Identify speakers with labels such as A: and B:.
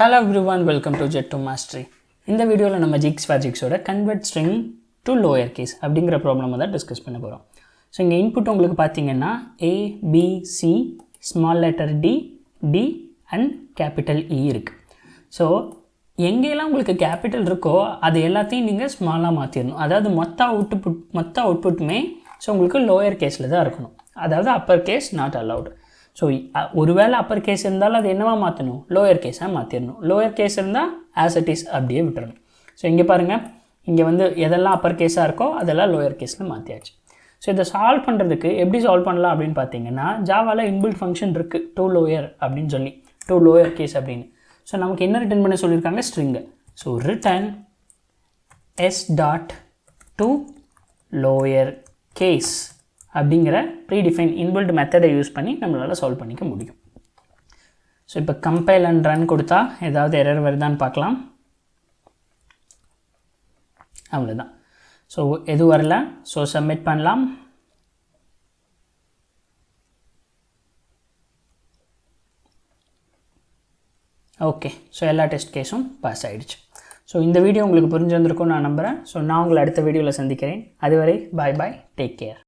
A: Hello everyone, welcome to Jet to Mastery. In the video, நம்ம jigs for jigs ஓட convert string to lowercase அப்படிங்கிற problem தான் discuss பண்ண போகிறோம். So இங்கே இன்புட் உங்களுக்கு பார்த்தீங்கன்னா A, B, C, small letter D, D and capital E இருக்குது. ஸோ எங்கெல்லாம் உங்களுக்கு கேபிட்டல் இருக்கோ அது எல்லாத்தையும் நீங்கள் ஸ்மாலாக மாற்றிடணும். அதாவது மொத்த அவுட்புட்டுமே ஸோ உங்களுக்கு லோயர் கேஸில் தான் இருக்கணும். அதாவது upper case not allowed. So ஒருவேளை அப்பர் கேஸ் இருந்தாலும் அது என்னவா மாற்றணும், லோயர் கேஸாக மாற்றிடணும். லோயர் கேஸ் இருந்தால் ஆஸ் இட் இஸ் அப்படியே விட்டுறணும். ஸோ இங்கே பாருங்கள், இங்கே வந்து எதெல்லாம் அப்பர் கேஸாக இருக்கோ அதெல்லாம் லோயர் கேஸில் மாற்றியாச்சு. ஸோ இதை சால்வ் பண்ணுறதுக்கு எப்படி சால்வ் பண்ணலாம் அப்படின்னு பார்த்தீங்கன்னா, ஜாவாவில் இன்பில்ட் ஃபங்க்ஷன் இருக்குது டு லோயர் அப்படின்னு சொல்லி, டு லோயர் கேஸ் அப்படின்னு. ஸோ நமக்கு என்ன ரிட்டர்ன் பண்ண சொல்லியிருக்காங்க, string. So return s dot to lower case அப்படிங்கிற ப்ரீடிஃபைன் இன்பில்ட் மெத்தடை யூஸ் பண்ணி நம்மளால் சால்வ் பண்ணிக்க முடியும். ஸோ இப்போ கம்பைல் அண்ட் ரன் கொடுத்தா ஏதாவது எரர் வருதான்னு பார்க்கலாம். அவ்வளோதான். ஸோ எது வரல, ஸோ சப்மிட் பண்ணலாம். ஓகே, ஸோ எல்லா டெஸ்ட் கேஸும் பாஸ் ஆகிடுச்சு. ஸோ இந்த வீடியோ உங்களுக்கு புரிஞ்சிருந்திருக்கும்னு நான் நம்புகிறேன். ஸோ நான் உங்களை அடுத்த வீடியோவில் சந்திக்கிறேன். அதுவரை பாய் பாய், டேக் கேர்.